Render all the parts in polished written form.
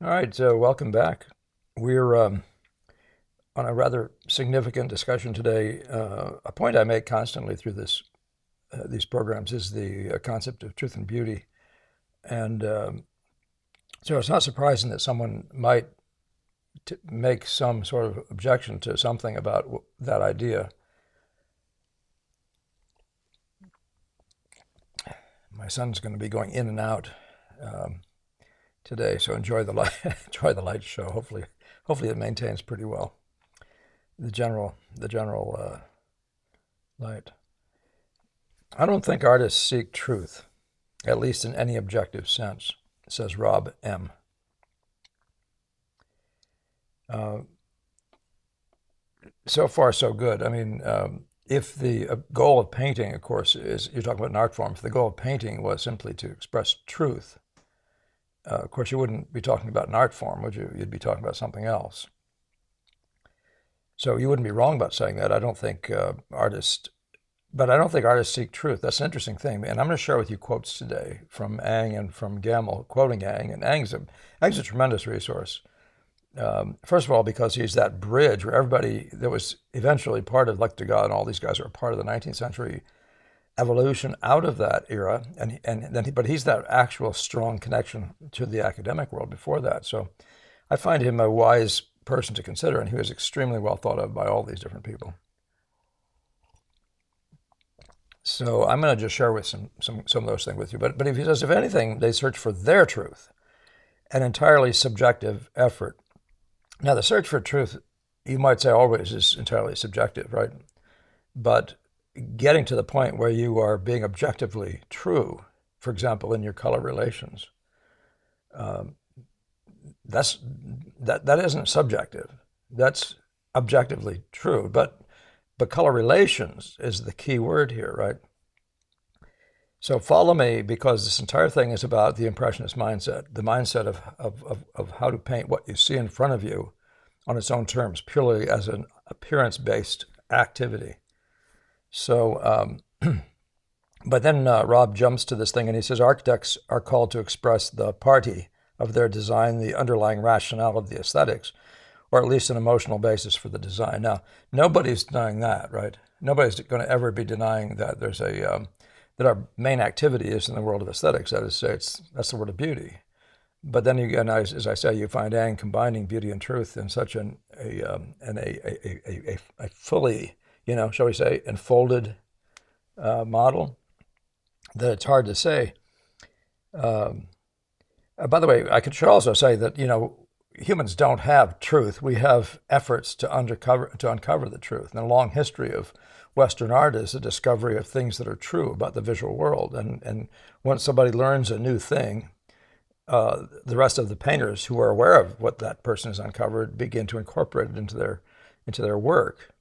All right, so welcome back. We're on a rather significant discussion today. A point I make constantly through these programs is the concept of truth and beauty, and so it's not surprising that someone might make some sort of objection to something about that idea. My son's going to be going in and out today, so enjoy the light, enjoy the light show. Hopefully it maintains pretty well the general light. I don't think artists seek truth, at least in any objective sense, says Rob M. Uh, so far, so good. I mean, if the goal of painting, of course, is you're talking about an art form, if the goal of painting was simply to express truth, of course, you wouldn't be talking about an art form, would you? You'd be talking about something else. So you wouldn't be wrong about saying that. I don't think artists seek truth. That's an interesting thing. And I'm going to share with you quotes today from Ang and from Gamel, quoting Ang. And Ang's a tremendous resource. First of all, because he's that bridge where everybody that was eventually part of, like Degas and all these guys are part of the 19th century evolution out of that era, but he's that actual strong connection to the academic world before that. So I find him a wise person to consider, and he was extremely well thought of by all these different people. So I'm going to just share with some of those things with you. But if he says, if anything, they search for their truth, an entirely subjective effort. Now, the search for truth, you might say, always is entirely subjective, right? But getting to the point where you are being objectively true, for example, in your color relations, that isn't subjective. That's objectively true. But color relations is the key word here, right? So follow me, because this entire thing is about the Impressionist mindset, the mindset of how to paint what you see in front of you on its own terms, purely as an appearance-based activity. So, but then Rob jumps to this thing and he says, architects are called to express the party of their design, the underlying rationale of the aesthetics, or at least an emotional basis for the design. Now, nobody's denying that, right? Nobody's going to ever be denying that there's that our main activity is in the world of aesthetics. That is to say, that's the world of beauty. But then again, as I say, you find Ang combining beauty and truth in such a fully, shall we say, enfolded model that it's hard to say. By the way, should also say that humans don't have truth. We have efforts to uncover the truth. And a long history of Western art is the discovery of things that are true about the visual world. And once somebody learns a new thing, the rest of the painters who are aware of what that person has uncovered begin to incorporate it into their work,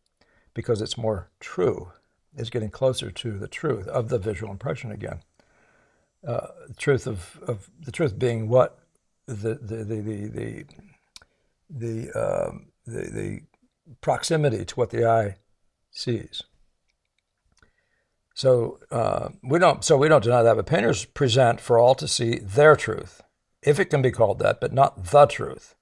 because it's more true. It's getting closer to the truth of the visual impression again. The truth being what the proximity to what the eye sees. So we don't deny that, but painters present for all to see their truth, if it can be called that, but not the truth.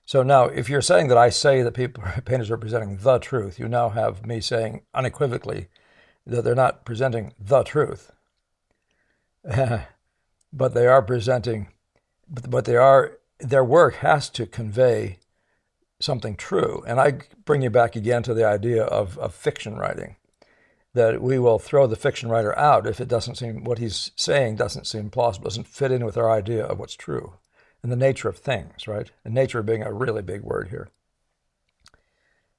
So now, if you're saying that I say that painters are presenting the truth, you now have me saying unequivocally that they're not presenting the truth, but they are presenting. But their work has to convey something true. And I bring you back again to the idea of fiction writing, that we will throw the fiction writer out if it doesn't seem, what he's saying doesn't seem plausible, doesn't fit in with our idea of what's true and the nature of things, right? And nature being a really big word here.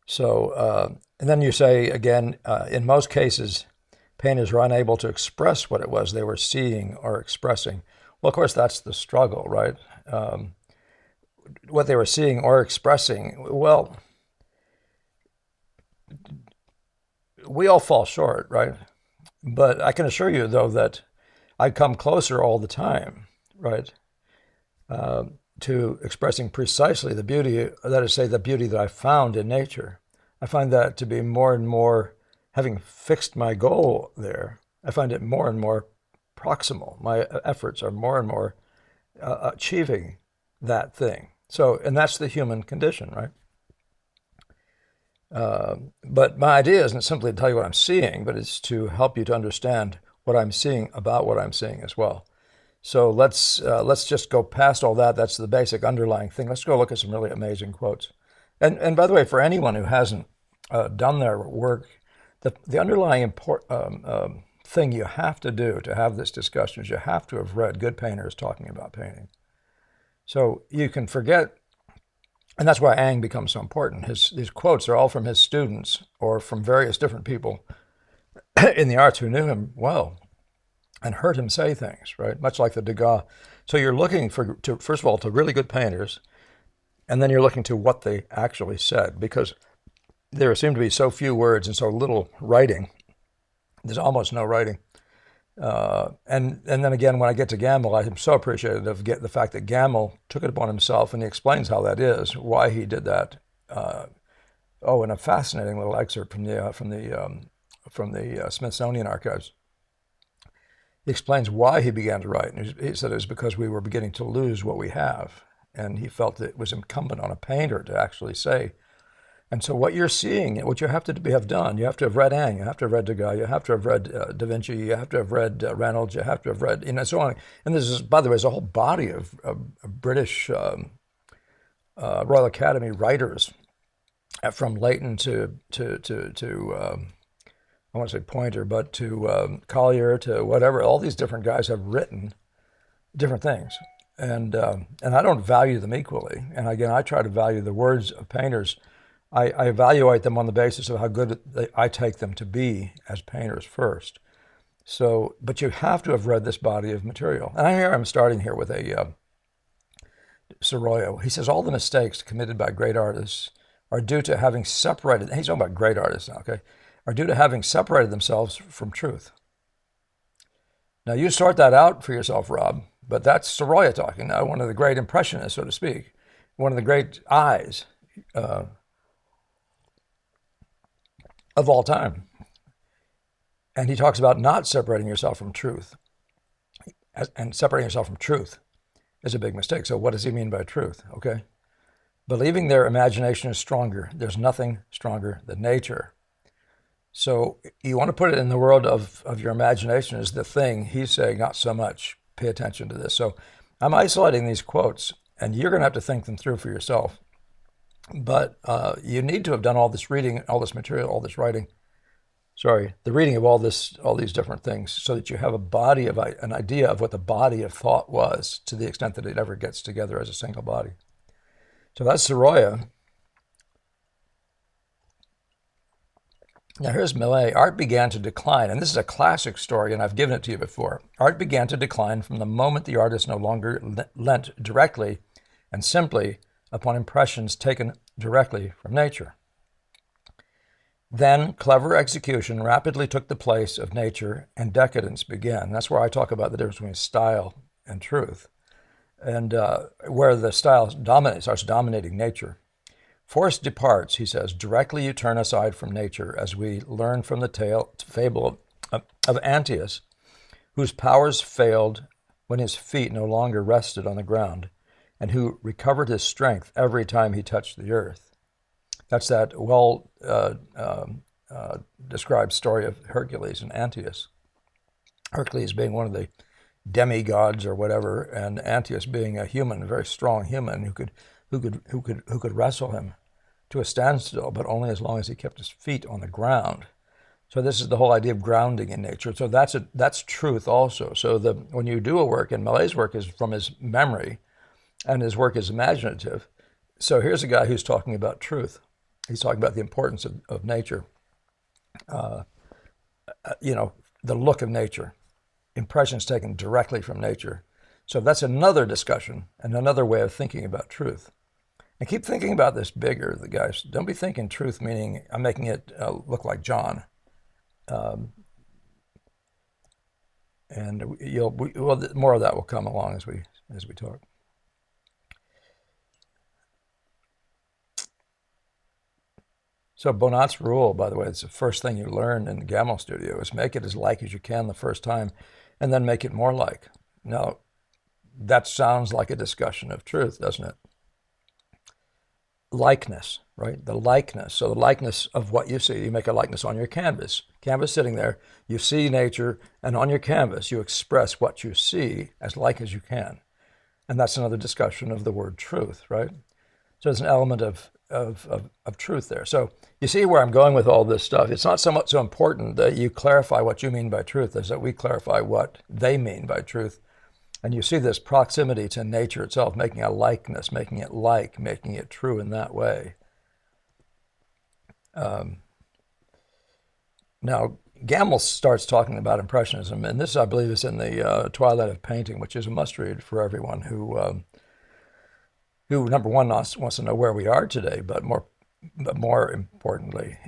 So, and then you say again, in most cases, painters were unable to express what it was they were seeing or expressing. Well, of course, that's the struggle, right? What they were seeing or expressing, well, we all fall short, right? But I can assure you, though, that I come closer all the time, right, to expressing precisely the beauty, that is to say, the beauty that I found in nature. I find that to be more and more, having fixed my goal there, I find it more and more proximal. My efforts are more and more achieving that thing. So, and that's the human condition, right? But my idea isn't simply to tell you what I'm seeing, but it's to help you to understand what I'm seeing about what I'm seeing as well. So let's just go past all that. That's the basic underlying thing. Let's go look at some really amazing quotes. And by the way, for anyone who hasn't done their work, the underlying thing you have to do to have this discussion is you have to have read good painters talking about painting. So you can forget, and that's why Ang becomes so important. These quotes are all from his students or from various different people in the arts who knew him well and heard him say things, right? Much like the Degas. So you're looking first of all, to really good painters, and then you're looking to what they actually said, because there seem to be so few words and so little writing. There's almost no writing. And then again, when I get to Gamble, I'm so appreciative of the fact that Gamble took it upon himself, and he explains how that is, why he did that. In a fascinating little excerpt from the Smithsonian archives. He explains why he began to write. And he said it was because we were beginning to lose what we have, and he felt that it was incumbent on a painter to actually say. And so what you're seeing, what you have to have done, you have to have read Ang, you have to have read Degas, you have to have read Da Vinci, you have to have read Reynolds, you have to have read, so on. And this is, by the way, there's a whole body of British Royal Academy writers, from Leighton to I want to say Pointer, but to Collier, to whatever. All these different guys have written different things, and I don't value them equally. And again, I try to value the words of painters. I evaluate them on the basis of how good I take them to be as painters first. So, but you have to have read this body of material. And I'm starting here with a Sorolla. He says all the mistakes committed by great artists are due to having separated. He's talking about great artists now, okay? Are due to having separated themselves from truth. Now you sort that out for yourself, Rob. But that's Sorolla talking now, one of the great impressionists, so to speak, one of the great eyes of all time. And he talks about not separating yourself from truth. And separating yourself from truth is a big mistake. So what does he mean by truth? Okay. Believing their imagination is stronger. There's nothing stronger than nature. So you want to put it in the world of your imagination as the thing. He's saying not so much. Pay attention to this. So I'm isolating these quotes, and you're going to have to think them through for yourself. But you need to have done all this reading, all this material, all this writing. Sorry, the reading of all these different things, so that you have an idea of what the body of thought was, to the extent that it ever gets together as a single body. So that's Sorolla. Now here's Millet. Art began to decline, and this is a classic story, and I've given it to you before. Art began to decline from the moment the artist no longer lent directly and simply upon impressions taken directly from nature. Then clever execution rapidly took the place of nature, and decadence began. That's where I talk about the difference between style and truth, and where the style starts dominating nature. Force departs, he says, directly you turn aside from nature, as we learn from the fable of Antaeus, whose powers failed when his feet no longer rested on the ground, and who recovered his strength every time he touched the earth. That's that described story of Hercules and Antaeus. Hercules being one of the demigods or whatever, and Antaeus being a human, a very strong human who could wrestle him to a standstill, but only as long as he kept his feet on the ground. So this is the whole idea of grounding in nature. So that's truth also. So when you do a work, and Millet's work is from his memory, and his work is imaginative. So here's a guy who's talking about truth. He's talking about the importance of nature. The look of nature, impressions taken directly from nature. So that's another discussion and another way of thinking about truth. And keep thinking about this bigger, the guys. Don't be thinking truth meaning I'm making it look like John. And more of that will come along as we talk. So Bonnat's rule, by the way, it's the first thing you learn in the Gamel studio, is make it as like as you can the first time, and then make it more like. Now, that sounds like a discussion of truth, doesn't it? Likeness, right? The likeness. So the likeness of what you see, you make a likeness on your canvas. Canvas sitting there, you see nature, and on your canvas you express what you see as like as you can. And that's another discussion of the word truth, right? So there's an element of truth there. So you see where I'm going with all this stuff. It's not so much so important that you clarify what you mean by truth as that we clarify what they mean by truth. And you see this proximity to nature itself, making a likeness, making it like, making it true in that way. Now, Gamble starts talking about Impressionism, and this, I believe, is in the Twilight of Painting, which is a must-read for everyone who number one, wants to know where we are today, but more importantly,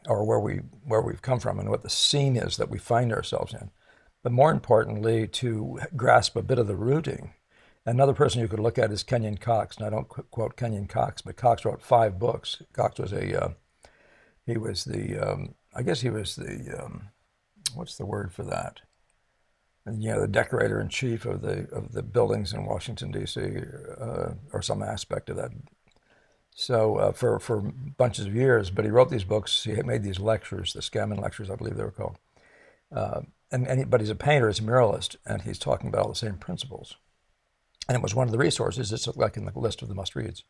or where we've come from and what the scene is that we find ourselves in. But more importantly, to grasp a bit of the rooting. Another person you could look at is Kenyon Cox, and I don't quote Kenyon Cox, but Cox wrote 5 books. Cox was what's the word for that? And, the decorator in chief of the buildings in Washington D.C. Or some aspect of that. So for bunches of years, but he wrote these books. He made these lectures, the Scammon lectures, I believe they were called. But he's a painter, he's a muralist, and he's talking about all the same principles. And it was one of the resources. It's like in the list of the must-reads.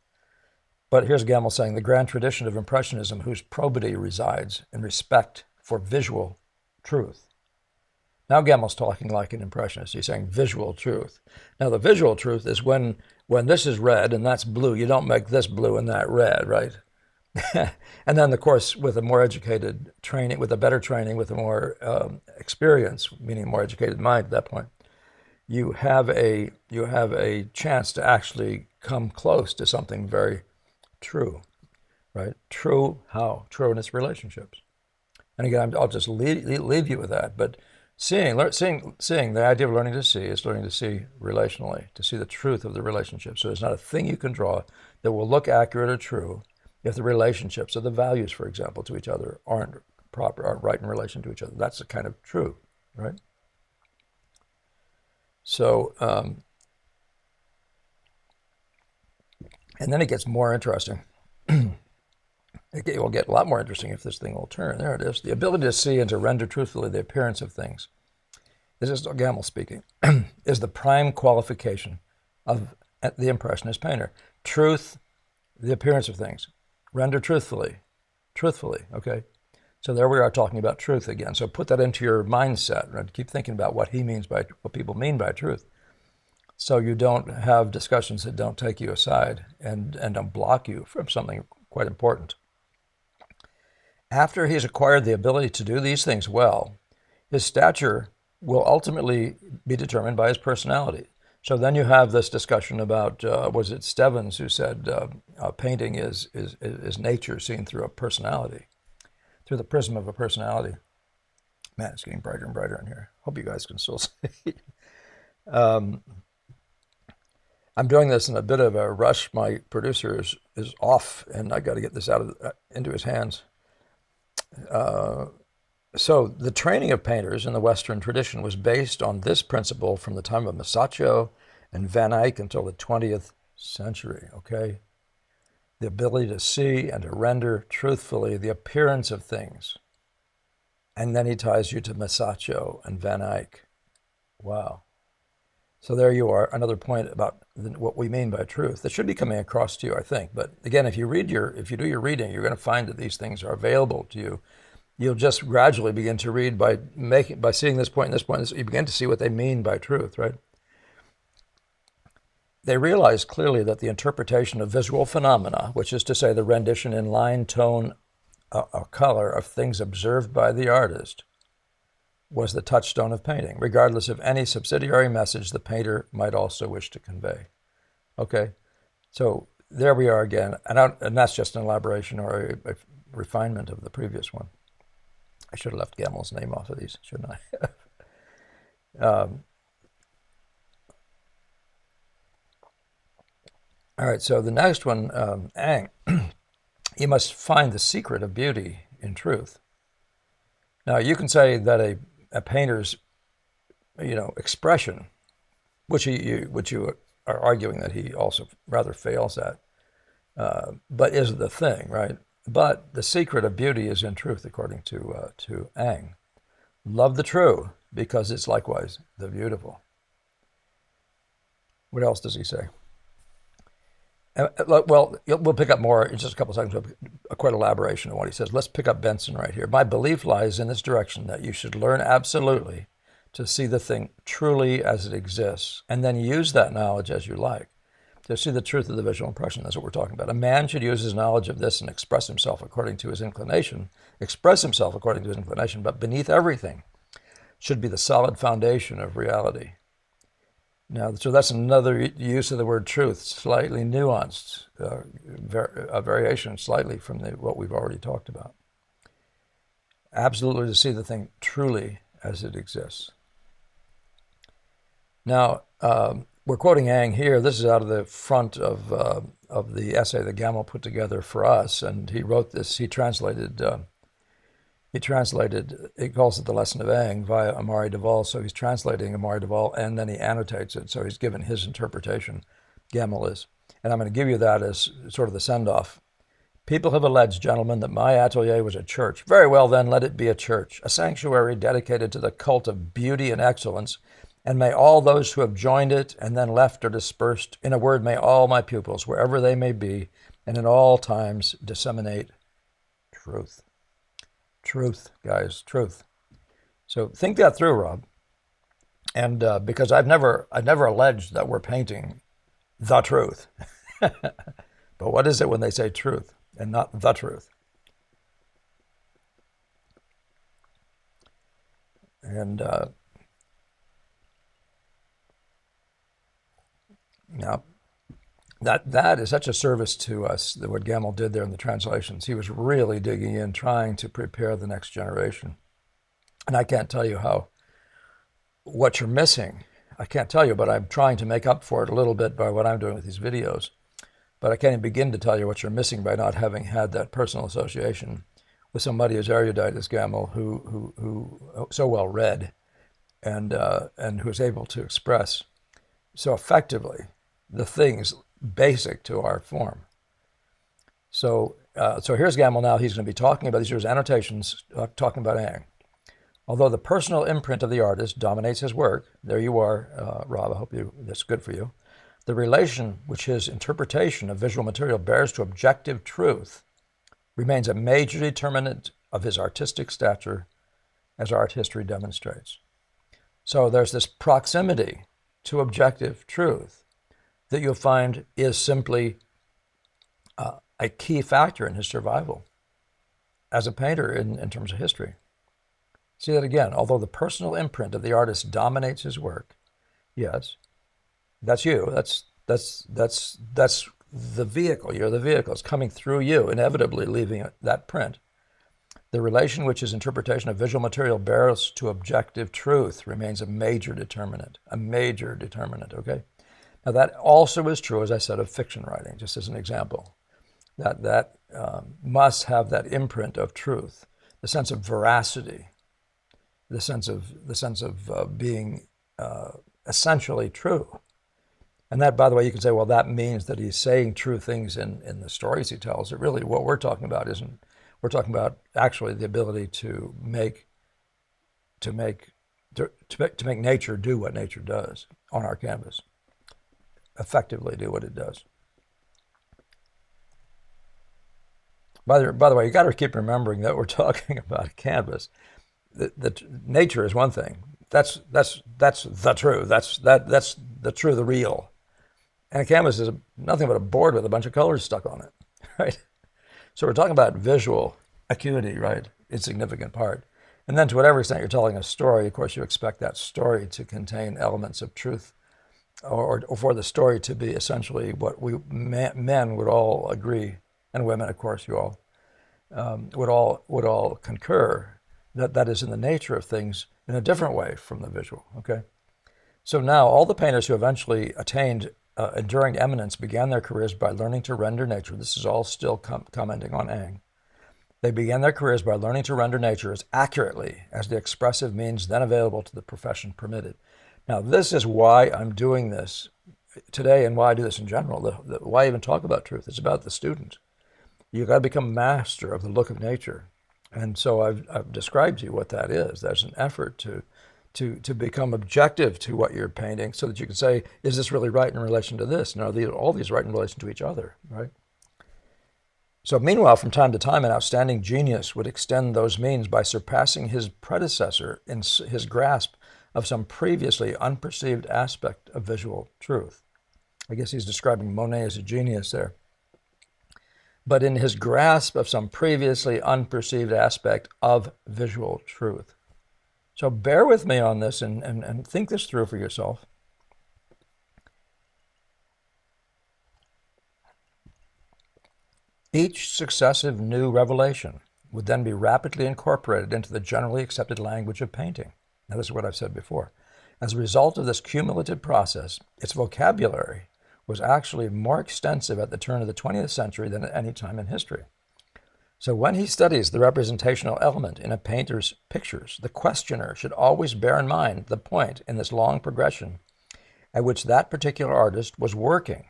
But here's Gamble saying, the grand tradition of Impressionism, whose probity resides in respect for visual truth. Now Gamble's talking like an impressionist. He's saying visual truth. Now the visual truth is when this is red and that's blue, you don't make this blue and that red, right? And then, of course, with a more educated training, with a better training, with a more experience, meaning a more educated mind at that point, you have a chance to actually come close to something very true, right? True how? True in its relationships. And again, I'll just leave you with that. But seeing, the idea of learning to see is learning to see relationally, to see the truth of the relationship. So there's not a thing you can draw that will look accurate or true if the relationships or the values, for example, to each other aren't right in relation to each other. That's the kind of true, right? So, and then it gets more interesting. It will get a lot more interesting if this thing will turn. There it is. The ability to see and to render truthfully the appearance of things. This is Gamble speaking. Is the prime qualification of the Impressionist painter. Truth, the appearance of things. Render truthfully. Truthfully, okay? So there we are talking about truth again. So put that into your mindset, right? Keep thinking about what people mean by truth. So you don't have discussions that don't take you aside and don't block you from something quite important. After he's acquired the ability to do these things well, his stature will ultimately be determined by his personality. So then you have this discussion about, was it Stebbins who said painting is nature seen through a personality, through the prism of a personality. Man, it's getting brighter and brighter in here. Hope you guys can still see. I'm doing this in a bit of a rush. My producer is off, and I got to get this into his hands. So the training of painters in the Western tradition was based on this principle from the time of Masaccio and Van Eyck until the 20th century, okay? The ability to see and to render truthfully the appearance of things. And then he ties you to Masaccio and Van Eyck. Wow. So there you are, another point about what we mean by truth. That should be coming across to you, I think. But again, if you do your reading, you're going to find that these things are available to you. You'll just gradually begin to read by seeing this point and this point. You begin to see what they mean by truth, right? They realize clearly that the interpretation of visual phenomena, which is to say the rendition in line, tone, or color of things observed by the artist, was the touchstone of painting, regardless of any subsidiary message the painter might also wish to convey. Okay, so there we are again, and that's just an elaboration or a refinement of the previous one. I should have left Gamble's name off of these, shouldn't I? All right, so the next one, Ang, you must find the secret of beauty in truth. Now, you can say that a painter's, expression which you are arguing that he also rather fails at, but is the thing, right? But the secret of beauty is in truth, according to Ang. Love the true, because it's likewise the beautiful. What else does he say? Well, we'll pick up more in just a couple of seconds, a quick elaboration on what he says. Let's pick up Benson right here. My belief lies in this direction, that you should learn absolutely to see the thing truly as it exists, and then use that knowledge as you like, to see the truth of the visual impression. That's what we're talking about. A man should use his knowledge of this and express himself according to his inclination, but beneath everything should be the solid foundation of reality. Now, so that's another use of the word truth, slightly nuanced, a variation slightly from what we've already talked about. Absolutely to see the thing truly as it exists. Now, we're quoting Ang here. This is out of the front of the essay that Gamel put together for us, and he wrote this. He translated, he calls it the Lesson of Ang via Amari Duvall, so he's translating Amari Duvall, and then he annotates it, so he's given his interpretation, Gamel is. And I'm going to give you that as sort of the send-off. People have alleged, gentlemen, that my atelier was a church. Very well, then, let it be a church, a sanctuary dedicated to the cult of beauty and excellence, and may all those who have joined it and then left or dispersed, in a word, may all my pupils, wherever they may be, and in all times, disseminate truth. Truth, guys, truth. So think that through, Rob. And because I've never alleged that we're painting the truth. But what is it when they say truth and not the truth? And now, that is such a service to us, that what Gamel did there in the translations. He was really digging in, trying to prepare the next generation. And I can't tell you what you're missing. I can't tell you, but I'm trying to make up for it a little bit by what I'm doing with these videos. But I can't even begin to tell you what you're missing by not having had that personal association with somebody as erudite as Gamel, who so well read, and who's able to express so effectively the things basic to our form. So here's Gamel now. He's going to be talking about, these are his annotations, talking about Ang. Although the personal imprint of the artist dominates his work, there you are, Rob, I hope that's good for you. The relation which his interpretation of visual material bears to objective truth remains a major determinant of his artistic stature, as art history demonstrates. So there's this proximity to objective truth that you'll find is simply a key factor in his survival as a painter in terms of history. See that again. Although the personal imprint of the artist dominates his work, yes, that's you. That's the vehicle. You're the vehicle. It's coming through you, inevitably leaving that print. The relation which his interpretation of visual material bears to objective truth remains a major determinant. Okay? Now that also is true, as I said, of fiction writing, just as an example. That must have that imprint of truth, the sense of veracity, the sense of being essentially true. And that, by the way, you can say, well, that means that he's saying true things in the stories he tells. It really, what we're talking about isn't. We're talking about actually the ability to make nature do what nature does on our canvas, effectively do what it does. By the way, you got to keep remembering that we're talking about a canvas. The nature is one thing. That's the true. That's the true, the real. And a canvas is nothing but a board with a bunch of colors stuck on it, right? So we're talking about visual acuity, right? Insignificant part. And then to whatever extent you're telling a story, of course, you expect that story to contain elements of truth, or for the story to be essentially what men would all agree, and women, of course, you all would all concur that is in the nature of things in a different way from the visual. Okay. So now all the painters who eventually attained enduring eminence began their careers by learning to render nature. This is all still commenting on Ang. They began their careers by learning to render nature as accurately as the expressive means then available to the profession permitted. Now, this is why I'm doing this today and why I do this in general. Why I even talk about truth? It's about the student. You've got to become master of the look of nature. And so I've described to you what that is. There's an effort to become objective to what you're painting so that you can say, is this really right in relation to this? And are all these right in relation to each other, right? So meanwhile, from time to time, an outstanding genius would extend those means by surpassing his predecessor in his grasp of some previously unperceived aspect of visual truth. I guess he's describing Monet as a genius there. But in his grasp of some previously unperceived aspect of visual truth. So bear with me on this and think this through for yourself. Each successive new revelation would then be rapidly incorporated into the generally accepted language of painting. Now, this is what I've said before. As a result of this cumulative process, its vocabulary was actually more extensive at the turn of the 20th century than at any time in history. So when he studies the representational element in a painter's pictures, the questioner should always bear in mind the point in this long progression at which that particular artist was working.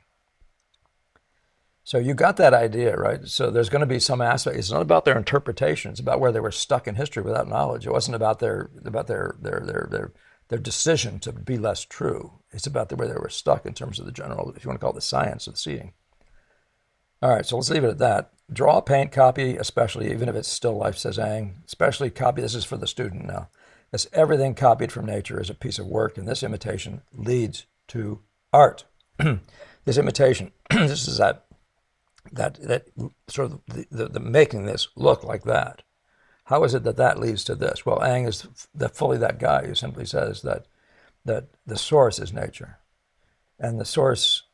So you got that idea, right? So there's going to be some aspect. It's not about their interpretation. It's about where they were stuck in history without knowledge. It wasn't about their decision to be less true. It's about where they were stuck in terms of the general, if you want to call it the science of seeing. All right, so let's leave it at that. Draw, paint, copy, especially, even if it's still life, says Ang, especially copy. This is for the student now. As everything copied from nature is a piece of work, and this imitation leads to art. This imitation, this is that sort of the making this look like that. How is it that leads to this? Well, Ang is fully that guy who simply says that the source is nature, and the source,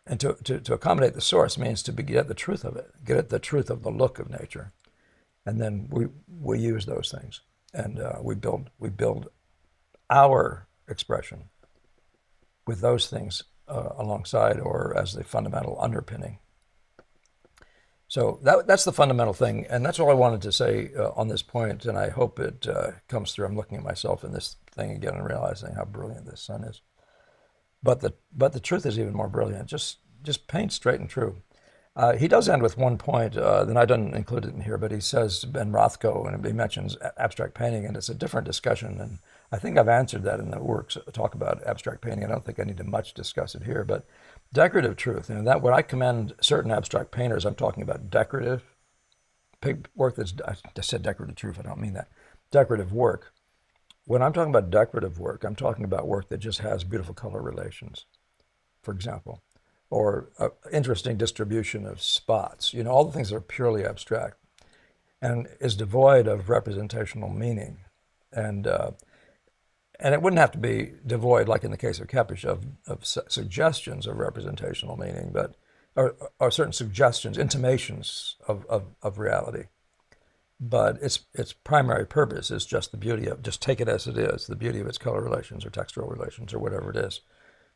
and to accommodate the source means to get at the truth of it, get at the truth of the look of nature, and then we use those things, and we build our expression with those things alongside or as the fundamental underpinning. So that's the fundamental thing, and that's all I wanted to say on this point, and I hope it comes through. I'm looking at myself in this thing again and realizing how brilliant this sun is. But the truth is even more brilliant. Just paint straight and true. He does end with one point, then I didn't include it in here, but he says, Ben Rothko, and he mentions abstract painting, and it's a different discussion, and I think I've answered that in the works, talk about abstract painting. I don't think I need to much discuss it here, but decorative truth, and that when I commend certain abstract painters, I'm talking about decorative work that's, I just said decorative truth, I don't mean that, decorative work. When I'm talking about decorative work, I'm talking about work that just has beautiful color relations, for example, or interesting distribution of spots, all the things that are purely abstract and is devoid of representational meaning. And it wouldn't have to be devoid, like in the case of Kepish, of suggestions of representational meaning, but or certain suggestions, intimations of reality. But its primary purpose is just the beauty of, just take it as it is, the beauty of its color relations or textural relations or whatever it is.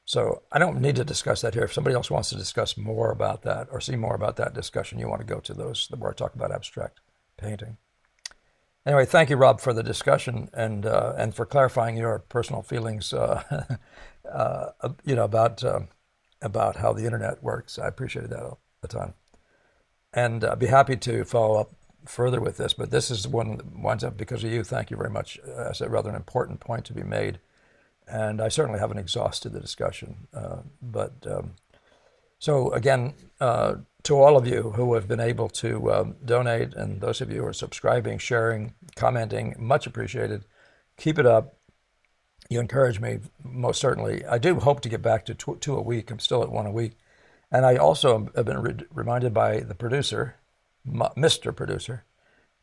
So I don't need to discuss that here. If somebody else wants to discuss more about that or see more about that discussion, you want to go to those, where I talk about abstract painting. Anyway, thank you, Rob, for the discussion and for clarifying your personal feelings, about how the internet works. I appreciated that a ton, and I'd be happy to follow up further with this. But this is one that winds up because of you. Thank you very much. It's a rather an important point to be made, and I certainly haven't exhausted the discussion. So again, to all of you who have been able to donate, and those of you who are subscribing, sharing, commenting, much appreciated. Keep it up. You encourage me, most certainly. I do hope to get back to two a week. I'm still at one a week. And I also have been reminded by the producer, Mr. Producer,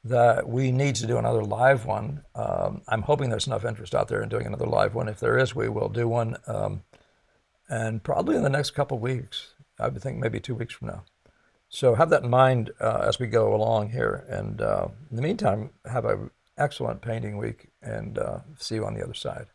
that we need to do another live one. I'm hoping there's enough interest out there in doing another live one. If there is, we will do one. And probably in the next couple of weeks. I would think maybe 2 weeks from now. So have that in mind as we go along here. And in the meantime, have an excellent painting week, and see you on the other side.